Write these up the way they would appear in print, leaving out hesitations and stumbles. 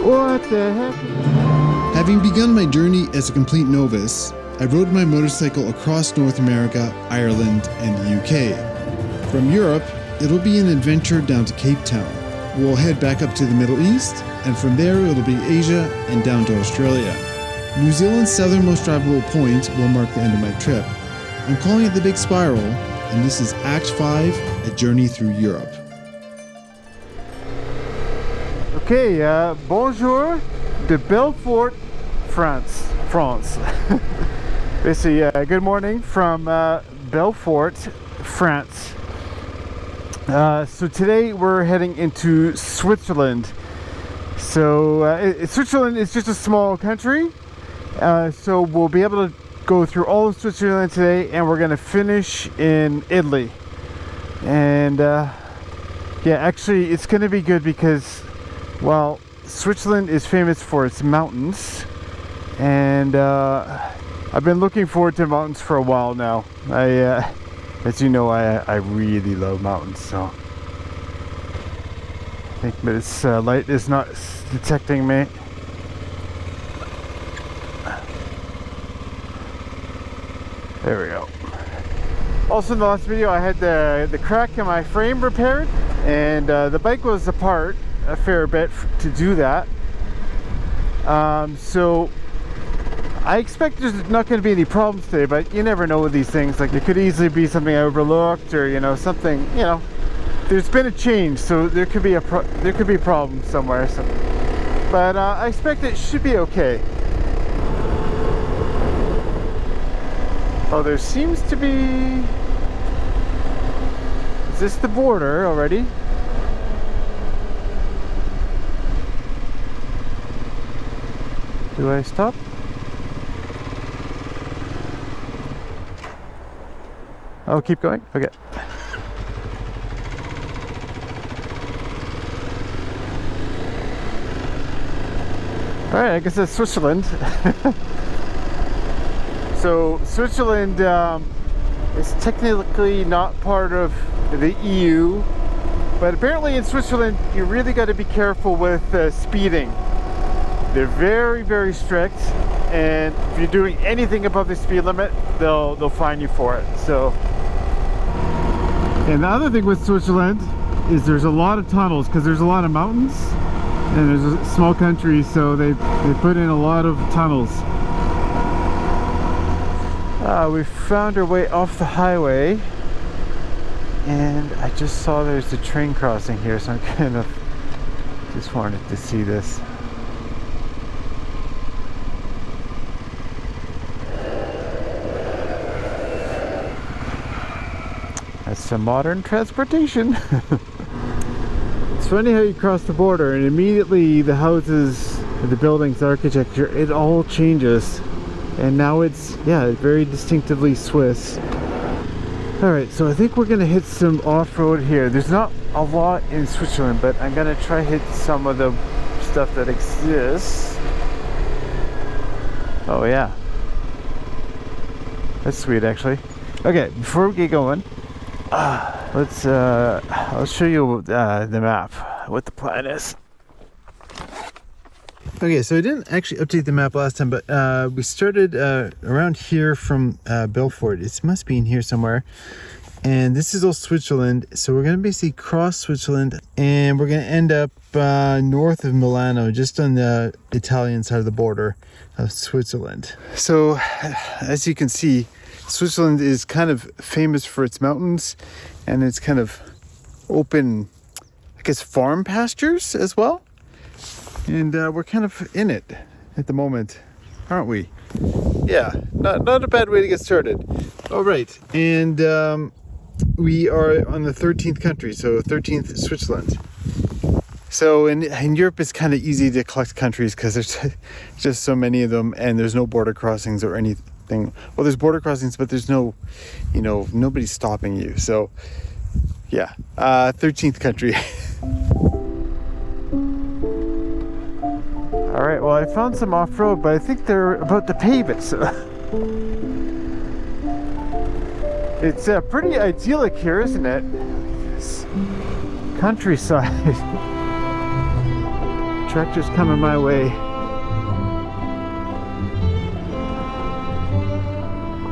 What the heck? Having begun my journey as a complete novice, I rode my motorcycle across North America, Ireland, and the UK. From Europe, it'll be an adventure down to Cape Town. We'll head back up to the Middle East, and from there it'll be Asia and down to Australia. New Zealand's southernmost drivable point will mark the end of my trip. I'm calling it the Big Spiral, and this is Act 5, A Journey Through Europe. Okay, bonjour de Belfort, France. Basically, good morning from Belfort, France. So today we're heading into Switzerland. So Switzerland is just a small country. So we'll be able to go through all of Switzerland today, and we're going to finish in Italy. And yeah, actually it's going to be good because, well, Switzerland is famous for its mountains, and I've been looking forward to mountains for a while now. As you know, I really love mountains, so I think this light is not detecting me. There we go. Also in the last video I had the crack in my frame repaired, and the bike was apart a fair bit to do that. So I expect there's not going to be any problems today, but you never know with these things. Like, it could easily be something I overlooked, or something. There's been a change, so there could be a problem somewhere. So, but I expect it should be okay. Oh, there seems to be. Is this the border already? Do I stop? Oh, keep going? Okay. Alright, I guess that's Switzerland. So, Switzerland is technically not part of the EU, but apparently in Switzerland you really got to be careful with speeding. They're very, very strict, and if you're doing anything above the speed limit, they'll fine you for it. So, and the other thing with Switzerland is there's a lot of tunnels because there's a lot of mountains and there's a small country, so they put in a lot of tunnels. We found our way off the highway, and I just saw there's a train crossing here, so I'm kind of just wanted to see this. That's some modern transportation. It's funny how you cross the border and immediately the houses, the buildings, the architecture, it all changes. And now it's, yeah, very distinctively Swiss. Alright, so I think we're going to hit some off-road here. There's not a lot in Switzerland, but I'm going to try hit some of the stuff that exists. Oh yeah. That's sweet, actually. Okay, before we get going, I'll show you the map, what the plan is. Okay, so I didn't actually update the map last time, but we started around here from Belfort. It must be in here somewhere. And this is all Switzerland, so we're going to basically cross Switzerland, and we're going to end up north of Milano, just on the Italian side of the border of Switzerland. So, as you can see, Switzerland is kind of famous for its mountains, and it's kind of open, I guess, farm pastures as well. And we're kind of in it at the moment, aren't we? Yeah, not a bad way to get started. All right, and we are on the 13th country, so 13th Switzerland. So in Europe, it's kind of easy to collect countries because there's just so many of them, and there's no border crossings or anything. Well, there's border crossings, but there's no, nobody's stopping you. So yeah, 13th country. All right, well, I found some off-road, but I think they're about to pave it, so. It's pretty idyllic here, isn't it? This countryside. tractor's coming my way.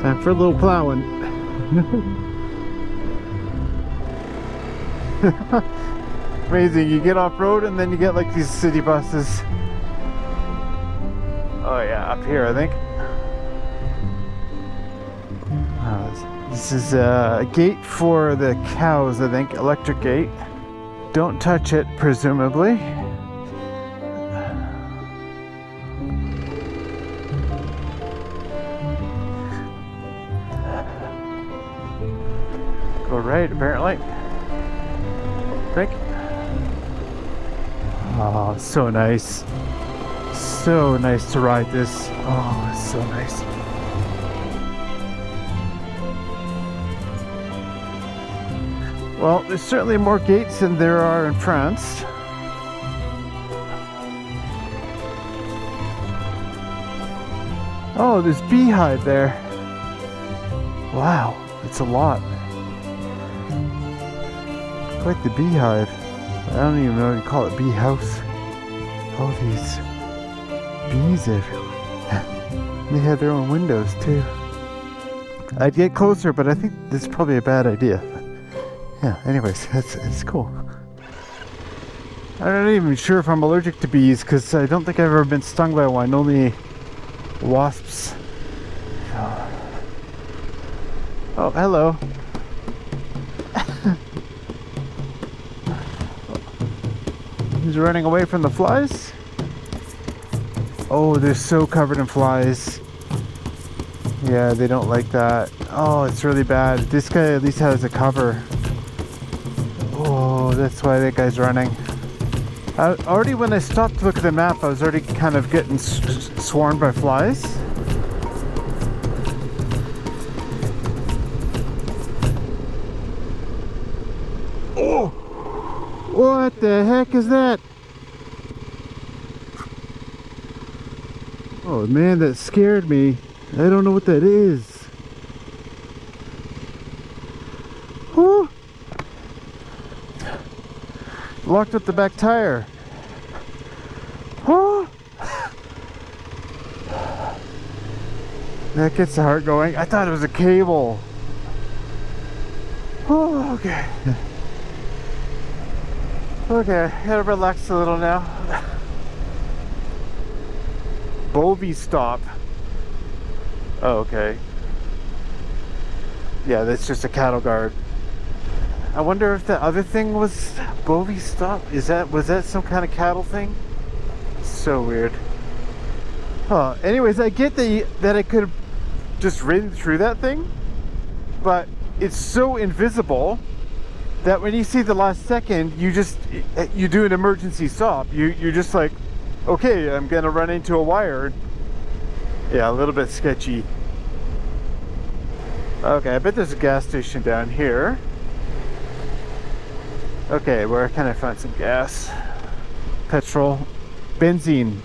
Time for a little plowing. Amazing, you get off-road and then you get like these city buses. Oh yeah, up here I think. This is a gate for the cows, I think, electric gate. Don't touch it, presumably. Go right, apparently. Think. Oh, so nice. So nice to ride this. Oh, it's so nice. Well, there's certainly more gates than there are in France. Oh, there's beehive there. Wow, it's a lot. Quite the beehive. I don't even know what you call it, bee house. All these bees everywhere. They have their own windows too. I'd get closer, but I think this is probably a bad idea. Yeah, anyways, it's cool. I'm not even sure if I'm allergic to bees because I don't think I've ever been stung by one, only wasps. Oh, hello. He's running away from the flies. Oh, they're so covered in flies. Yeah, they don't like that. Oh, it's really bad. This guy at least has a cover. Oh, that's why that guy's running. Already when I stopped to look at the map, I was already kind of getting swarmed by flies. Oh! What the heck is that? Oh man, that scared me. I don't know what that is. Oh! Locked up the back tire. Oh! That gets the heart going. I thought it was a cable. Oh, okay. Okay, gotta relax a little now. Bovie stop. Oh, okay. Yeah, that's just a cattle guard. I wonder if the other thing was Bovie stop. Was that some kind of cattle thing? So weird. Huh. Anyways, I get that I could have just ridden through that thing, but it's so invisible that when you see the last second, you do an emergency stop. You're just like, okay, I'm gonna run into a wire. Yeah, a little bit sketchy. Okay, I bet there's a gas station down here. Okay, where can I find some gas? Petrol. Benzene.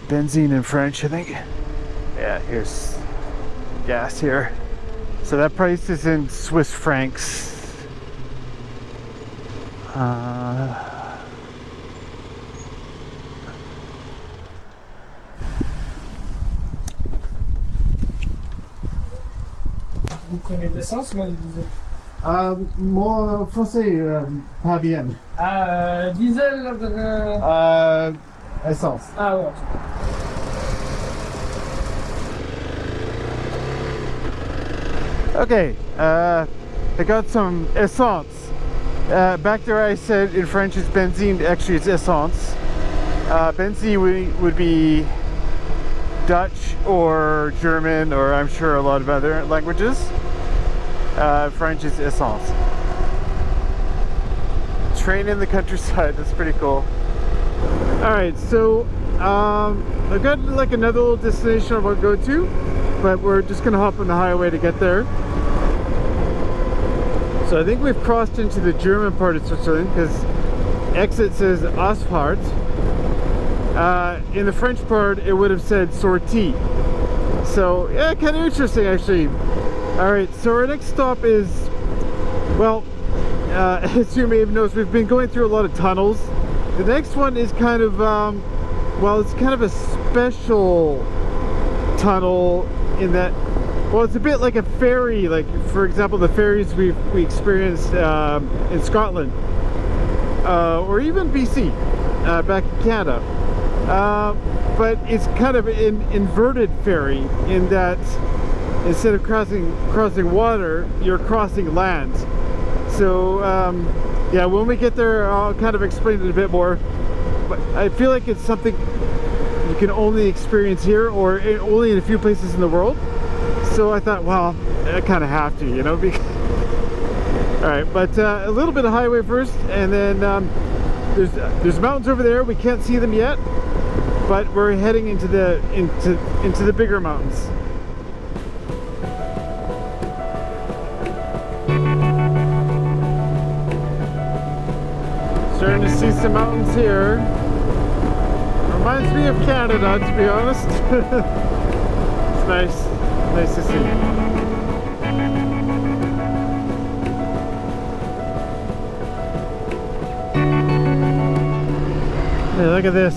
Benzene in French, I think. Yeah, here's gas here. So that price is in Swiss francs. Vous prenez de l'essence ou du diesel? Moi, français, pas bien. Diesel. Essence. Ah ouais. Okay, I got some essence. Back there I said in French it's benzene, actually it's essence. Benzene would be Dutch or German, or I'm sure a lot of other languages. French is essence. Train in the countryside, that's pretty cool. Alright, so I've got like another little destination I want to go to, but we're just gonna hop on the highway to get there. So I think we've crossed into the German part of Switzerland because exit says Ausfahrt. In the French part it would have said sortie. So yeah, kind of interesting actually. Alright, so our next stop is, well, as you may have noticed, we've been going through a lot of tunnels The next one is kind of, well, it's kind of a special tunnel in that, well, it's a bit like a ferry, like, for example, the ferries we experienced in Scotland, or even BC, back in Canada. But it's kind of an inverted ferry in that instead of crossing water, you're crossing land. So yeah, when we get there, I'll kind of explain it a bit more. But I feel like it's something you can only experience here, or only in a few places in the world. So I thought, well, I kind of have to, you know. All right, but a little bit of highway first, and then there's mountains over there. We can't see them yet, but we're heading into the bigger mountains. Starting to see some mountains here. Reminds me of Canada, to be honest. It's nice to see. Hey, look at this.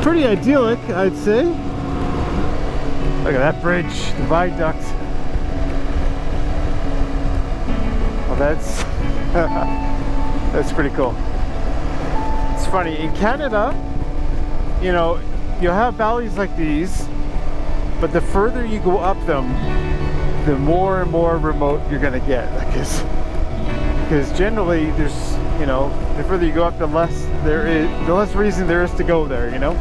Pretty idyllic, I'd say. Look at that bridge, the viaduct. Well, that's that's pretty cool. It's funny, in Canada, you know, you have valleys like these, but the further you go up them, the more and more remote you're gonna get. Because generally there's, you know, the further you go up, the less reason there is to go there, you know.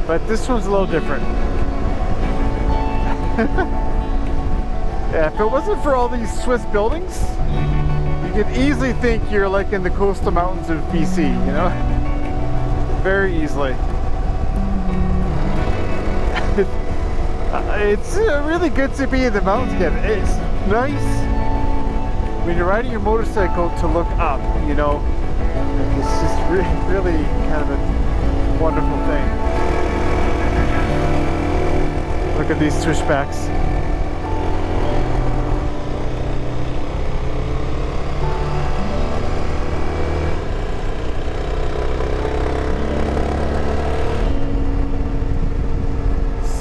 But this one's a little different. Yeah, if it wasn't for all these Swiss buildings, you could easily think you're like in the coastal mountains of BC, you know? Very easily. It's really good to be in the mountains again. It's nice when you're riding your motorcycle to look up, you know? It's just really kind of a wonderful thing. Look at these switchbacks.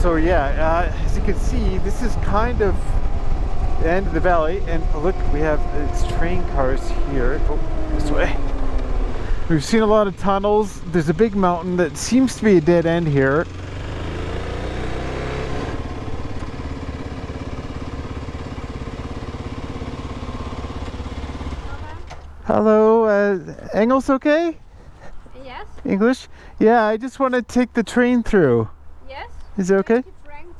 So yeah, as you can see, this is kind of the end of the valley, and look, we have train cars here. Oh, this way. We've seen a lot of tunnels. There's a big mountain that seems to be a dead end here. Hello, Engels okay? Yes. English? Yeah, I just want to take the train through. Yes. Is it okay? 20 francs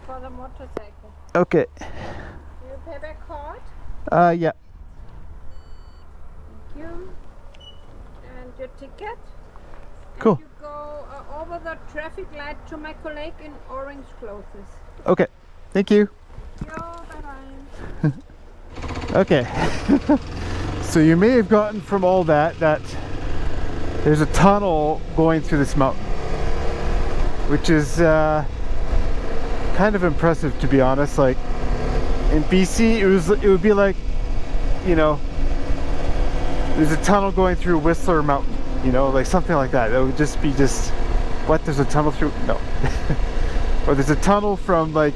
for the motorcycle. Okay. You pay by card? Yeah. Thank you. And your ticket? Cool. And you go over the traffic light to my colleague in orange clothes. Okay. Thank you. Yo, bye-bye. Okay. So you may have gotten from all that there's a tunnel going through this mountain, which is kind of impressive, to be honest. Like in BC, it would be like, you know, there's a tunnel going through Whistler Mountain, you know, like something like that. It would just be what? There's a tunnel through? No. Or there's a tunnel from, like,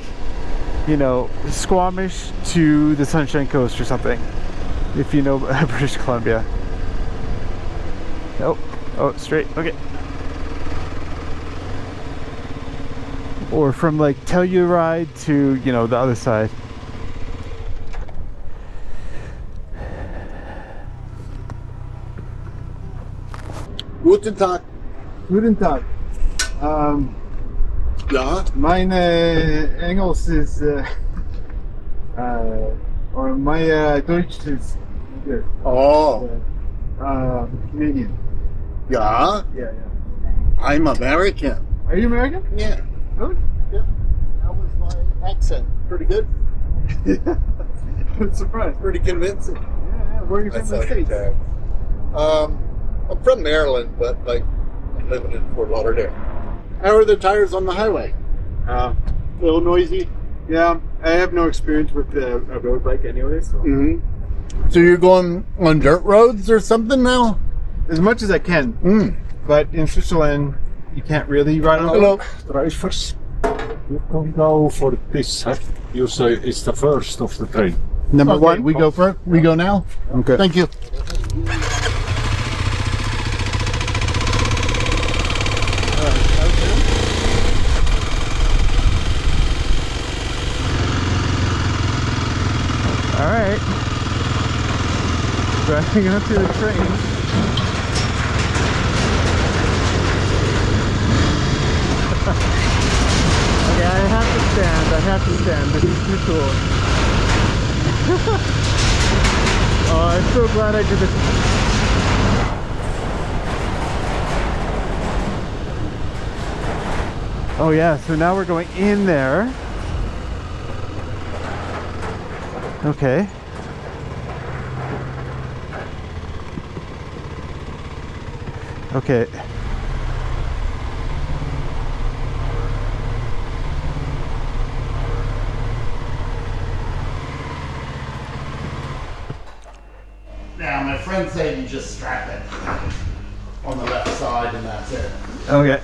you know, Squamish to the Sunshine Coast or something, if you know British Columbia. Nope. Oh, straight. Okay. Or from, like, Telluride to, you know, the other side. Guten Tag. Guten Tag. Ja, Mein English is, or my Deutsch is good. oh, Canadian. ja, Yeah. I'm American. Are you American? Yeah, Really? yeah. That was my accent. Pretty good. I'm surprised. Pretty convincing. Yeah. Where are you from in the States? I'm from Maryland, but like I'm living in Fort Lauderdale. How are the tires on the highway? A little noisy. Yeah, I have no experience with a road bike anyway, so. Mm-hmm. So you're going on dirt roads or something now? as much as I can. Mm. But in Switzerland, you can't really ride on Hello. Drivers, you can go for this. Huh? You say it's the first of the train. Number Okay, one. we go first. We go now. Okay. Thank you. All right. Driving onto the train. Okay, I have to stand. I have to stand. This is too cool. Oh, I'm so glad I did this. Oh yeah, so now we're going in there. Okay. Okay. Now, my friend said you just strap it on the left side and that's it. Okay.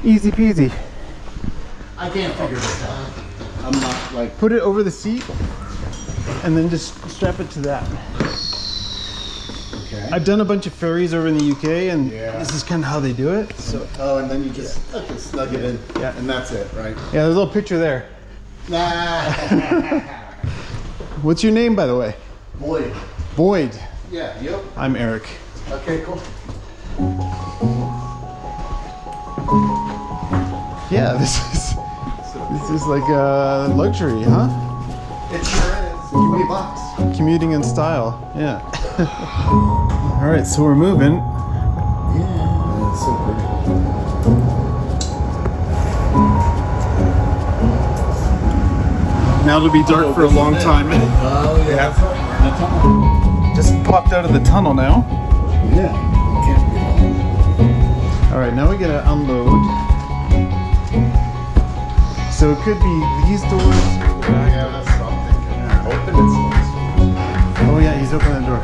Easy peasy. I can't figure this out. I'm not like. Put it over the seat and then just strap it to that. Okay. I've done a bunch of ferries over in the UK and Yeah. this is kind of how they do it. So Oh, and then you just snug it in. Yeah. And that's it, right? yeah, there's a little picture there. Nah. What's your name, by the way? Boy. Boyd. Yeah, yep. I'm Eric. Okay, cool. Yeah, this is like a luxury, huh? It sure is. $20. Commuting in style. Yeah. All right, so we're moving. Yeah, it's so pretty. Now it'll be dark for a long time. Oh, yeah. That's all. Just popped out of the tunnel now. Yeah. Can't be wrong. All right, now we gotta unload. So it could be these doors. Yeah, that's what I'm thinking. Open it. Oh yeah, he's opening the door.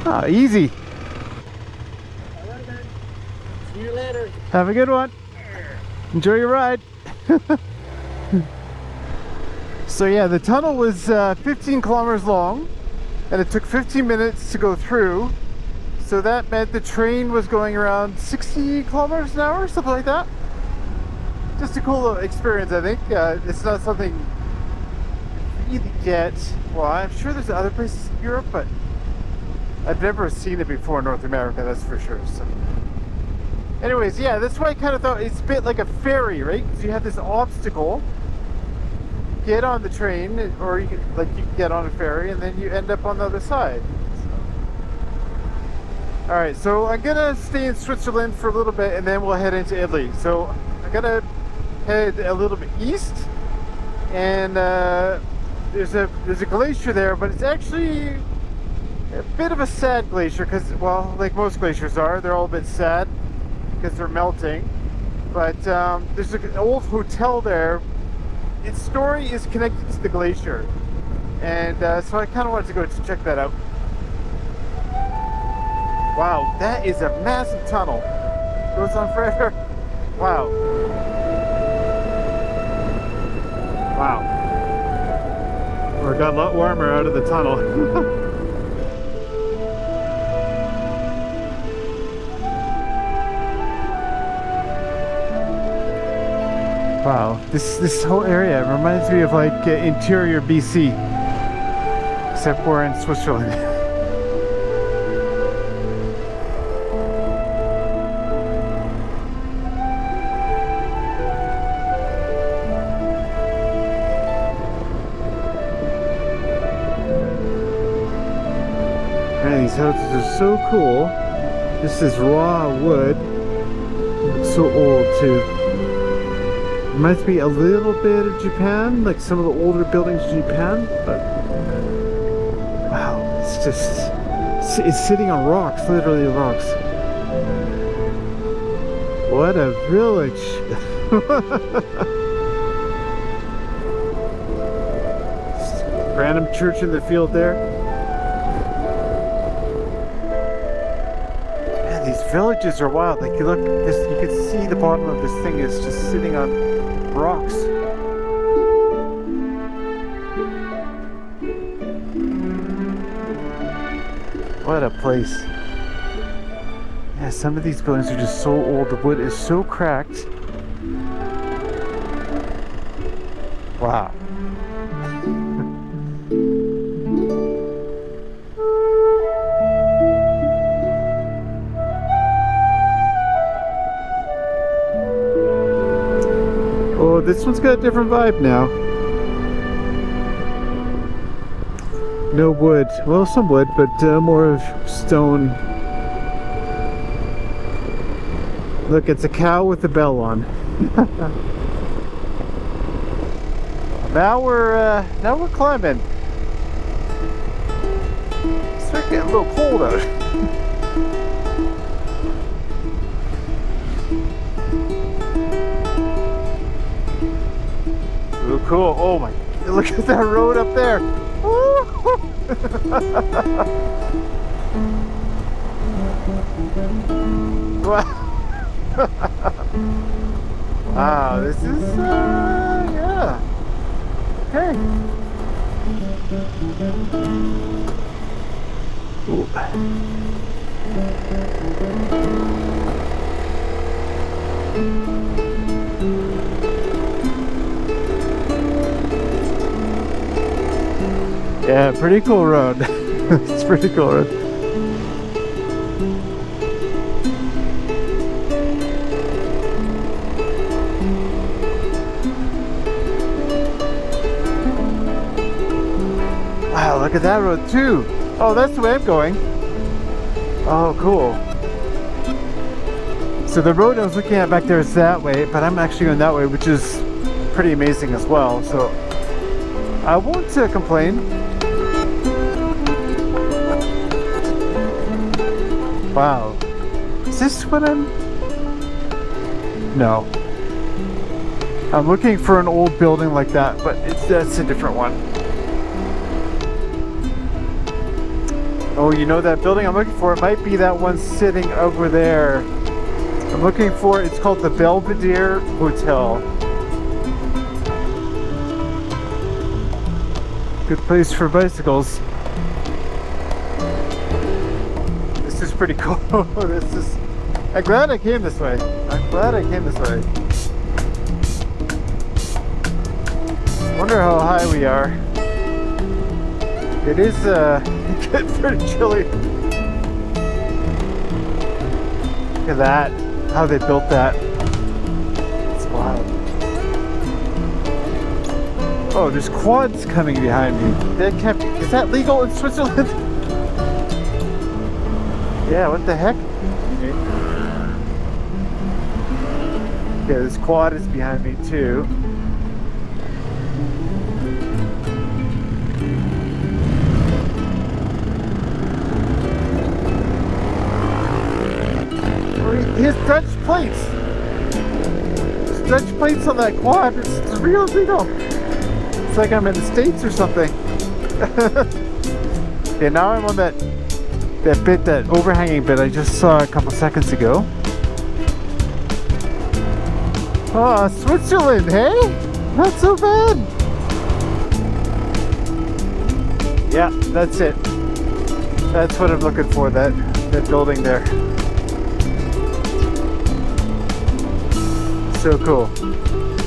Ah, easy. See you later. Have a good one. Enjoy your ride. So yeah, the tunnel was 15 kilometers long and it took 15 minutes to go through. So that meant the train was going around 60 kilometers an hour, something like that. Just a cool experience, I think. It's not something you really get. Well, I'm sure there's other places in Europe, but I've never seen it before in North America, that's for sure. So anyways, yeah, that's why I kind of thought it's a bit like a ferry, right? Because you have this obstacle, get on the train, or you can get on a ferry, and then you end up on the other side. All right, so I'm gonna stay in Switzerland for a little bit, and then we'll head into Italy. So I'm gonna head a little bit east, and there's a glacier there, but it's actually a bit of a sad glacier because, well, like most glaciers are, they're all a bit sad because they're melting. But there's an old hotel there. Its story is connected to the glacier, and so I kind of wanted to go to check that out. Wow, that is a massive tunnel. Goes on forever. Wow. Wow. Well, it got a lot warmer out of the tunnel. Wow, this whole area reminds me of like interior BC, except we're in Switzerland. Man, these houses are so cool. This is raw wood. It's so old too. Reminds me a little bit of Japan, like some of the older buildings in Japan, but wow, it's sitting on rocks, literally rocks. What a village. Random church in the field there. Man, these villages are wild. Like you look, this, you can see the bottom of this thing is just sitting on rocks. What a place. Yeah, some of these buildings are just so old. The wood is so cracked. Wow. Oh, this one's got a different vibe now. No wood. Well, some wood, but more of stone. Look, it's a cow with a bell on. Now we're climbing. It's starting to get a little cold out. Ooh, cool. Oh my! Look at that road up there. Wow. Wow, this is, yeah. Hey. Ooh. Yeah, pretty cool road. It's pretty cool road. Wow, look at that road too. Oh, that's the way I'm going. Oh, cool. So the road I was looking at back there is that way, but I'm actually going that way, which is pretty amazing as well. So I won't complain. Wow. Is this what I'm... No. I'm looking for an old building like that, but that's a different one. Oh, you know that building I'm looking for? It might be that one sitting over there. I'm looking for, it's called the Belvedere Hotel. Good place for bicycles. This is pretty cool. This is... I'm glad I came this way. I'm glad I came this way. Wonder how high we are. It is getting pretty chilly. Look at that. How they built that. It's wild. Oh, there's quads coming behind me. That can't be, is that legal in Switzerland? Yeah, what the heck? Okay, this quad is behind me too. His Dutch plates. There's Dutch plates on that quad. It's real legal. It's like I'm in the States or something. Okay, now I'm on that bit, that overhanging bit I just saw a couple seconds ago. Oh, Switzerland, hey? Not so bad. Yeah, that's it. That's what I'm looking for, that building there. So cool.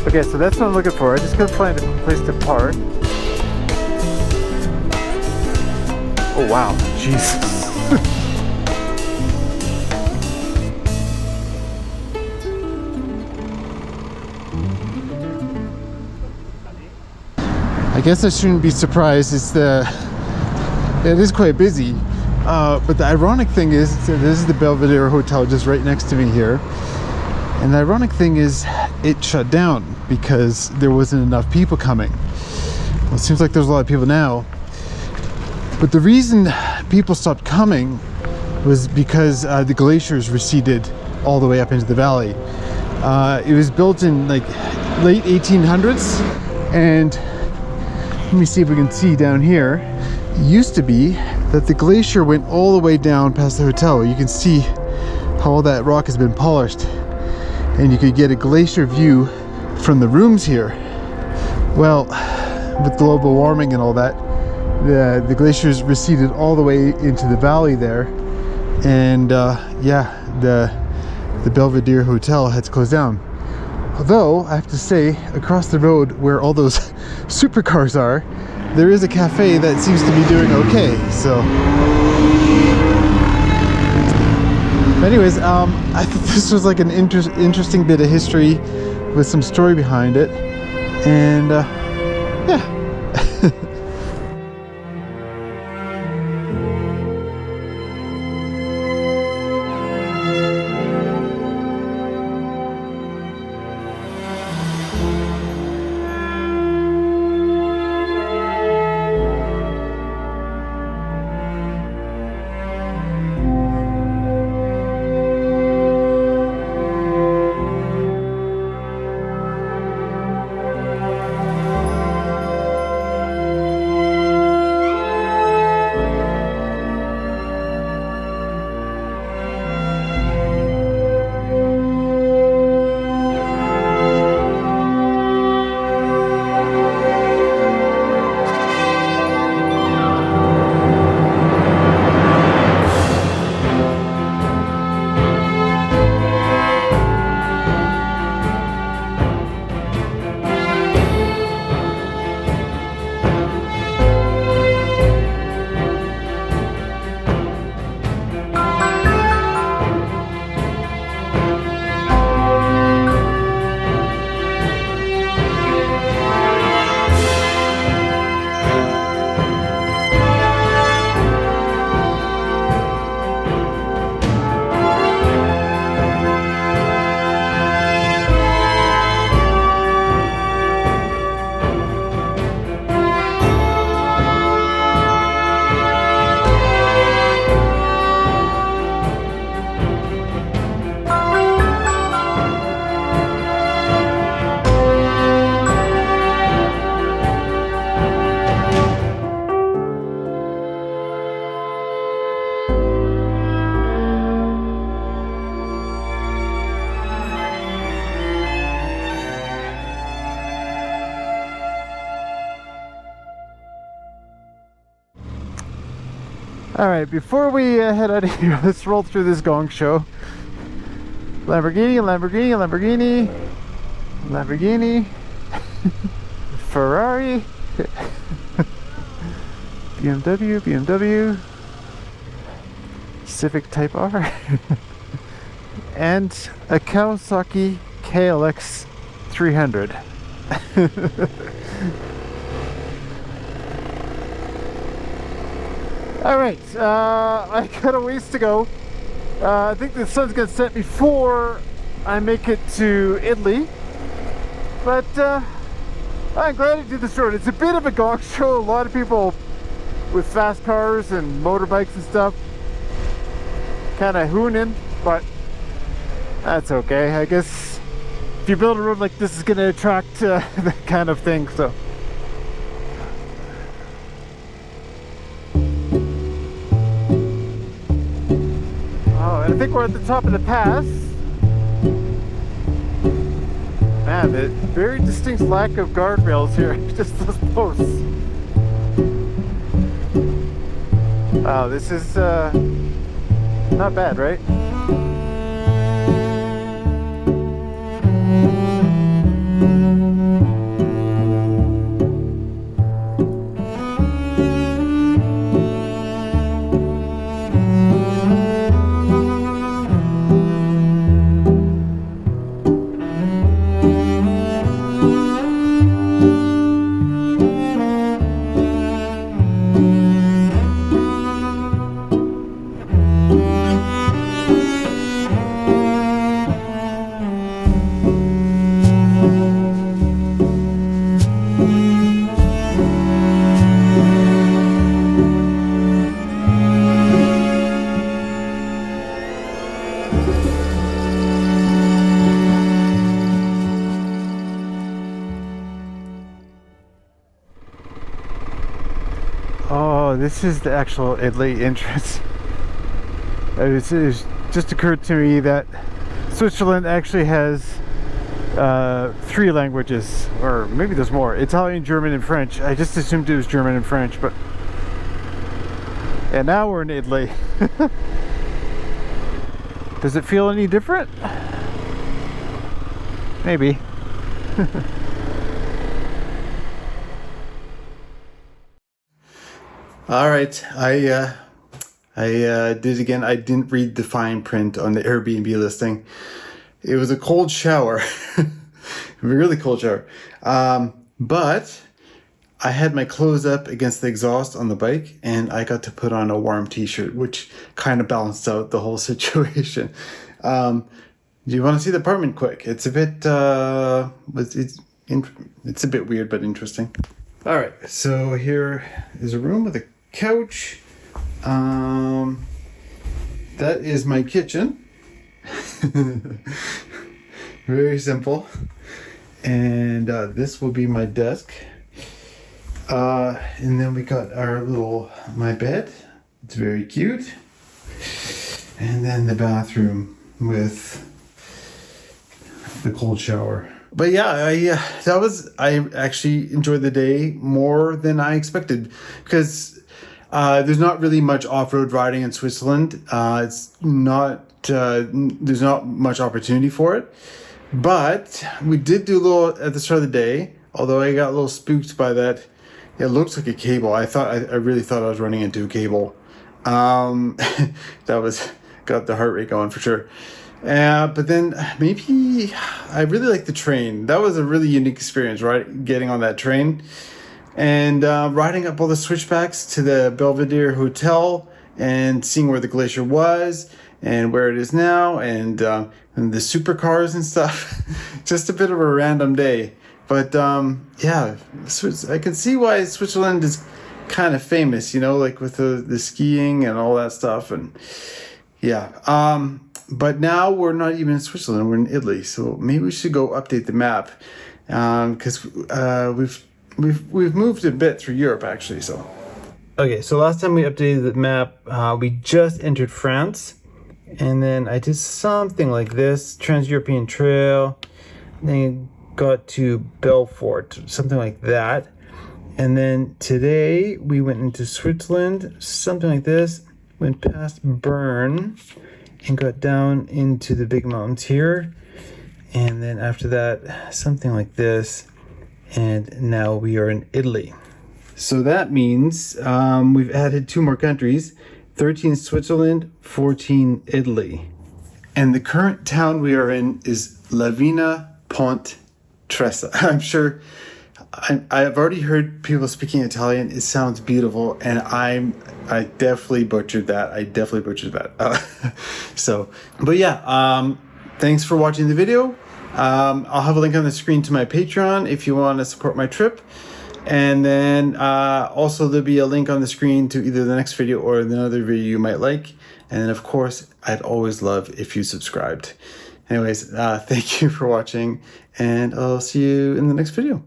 Okay, so that's what I'm looking for. I just gotta find a place to park. Oh wow, Jesus. I guess I shouldn't be surprised. It is quite busy. But the ironic thing is, so this is the Belvedere Hotel just right next to me here. And the ironic thing is, it shut down because there wasn't enough people coming. Well, it seems like there's a lot of people now. But the reason people stopped coming was because the glaciers receded all the way up into the valley. It was built in like late 1800s, and let me see if we can see down here. It used to be that the glacier went all the way down past the hotel. You can see how all that rock has been polished, and you could get a glacier view from the rooms here. Well, with global warming and all that, the glaciers receded all the way into the valley there, and yeah, the Belvedere Hotel had to close down. Although I have to say, across the road where all those supercars are, there is a cafe that seems to be doing okay. So anyways, I thought this was like an interesting bit of history with some story behind it, and yeah. Alright, before we head out of here, let's roll through this gong show. Lamborghini, Lamborghini, Lamborghini, Lamborghini, Ferrari, BMW, BMW, Civic Type R, and a Kawasaki KLX 300. Alright, I got a ways to go. I think the sun's gonna set before I make it to Italy. But I'm glad I did this road. It's a bit of a gong show. A lot of people with fast cars and motorbikes and stuff kind of hooning, but that's okay. I guess if you build a road like this, it's gonna attract that kind of thing, so. I think we're at the top of the pass. Man, the very distinct lack of guardrails here. Just those posts. Wow, this is not bad, right? this is the actual Italy entrance. It's just occurred to me that Switzerland actually has 3 languages, or maybe there's more: Italian, German, and French. I just assumed it was German and French, but and now we're in Italy. Does it feel any different? Maybe. All right, I did it again. I didn't read the fine print on the Airbnb listing. It was a cold shower, a really cold shower. But I had my clothes up against the exhaust on the bike, and I got to put on a warm t-shirt, which kind of balanced out the whole situation. Do you want to see the apartment quick? It's a bit, it's a bit weird, but interesting. All right, so here is a room with a couch. That is my kitchen. Very simple. And this will be my desk. And then we got my bed. It's very cute. And then the bathroom with the cold shower. But yeah, I actually enjoyed the day more than I expected, because there's not really much off-road riding in Switzerland. There's not much opportunity for it. But we did do a little at the start of the day, although I got a little spooked by that. It looks like a cable. I really thought I was running into a cable. That got the heart rate going for sure. But then maybe I really like the train. That was a really unique experience, right? Getting on that train and riding up all the switchbacks to the Belvedere Hotel and seeing where the glacier was and where it is now, and the supercars and stuff. Just a bit of a random day. But yeah, I can see why Switzerland is kind of famous, like with the skiing and all that stuff. And yeah. But now we're not even in Switzerland, we're in Italy. So maybe we should go update the map, because we've moved a bit through Europe actually. So okay, so last time we updated the map, we just entered France, and then I did something like this: Trans-European Trail, then got to Belfort, something like that. And then today we went into Switzerland, something like this, went past Bern and got down into the big mountains here, and then after that something like this, and now we are in Italy. So that means we've added 2 more countries: 13 Switzerland, 14 Italy. And the current town we are in is Lavina Ponte Tressa. I'm sure I've already heard people speaking Italian. It sounds beautiful, and I definitely butchered that. But yeah, thanks for watching the video. I'll have a link on the screen to my Patreon if you want to support my trip. And then also there'll be a link on the screen to either the next video or another video you might like. And then of course, I'd always love if you subscribed. Anyways, thank you for watching, and I'll see you in the next video.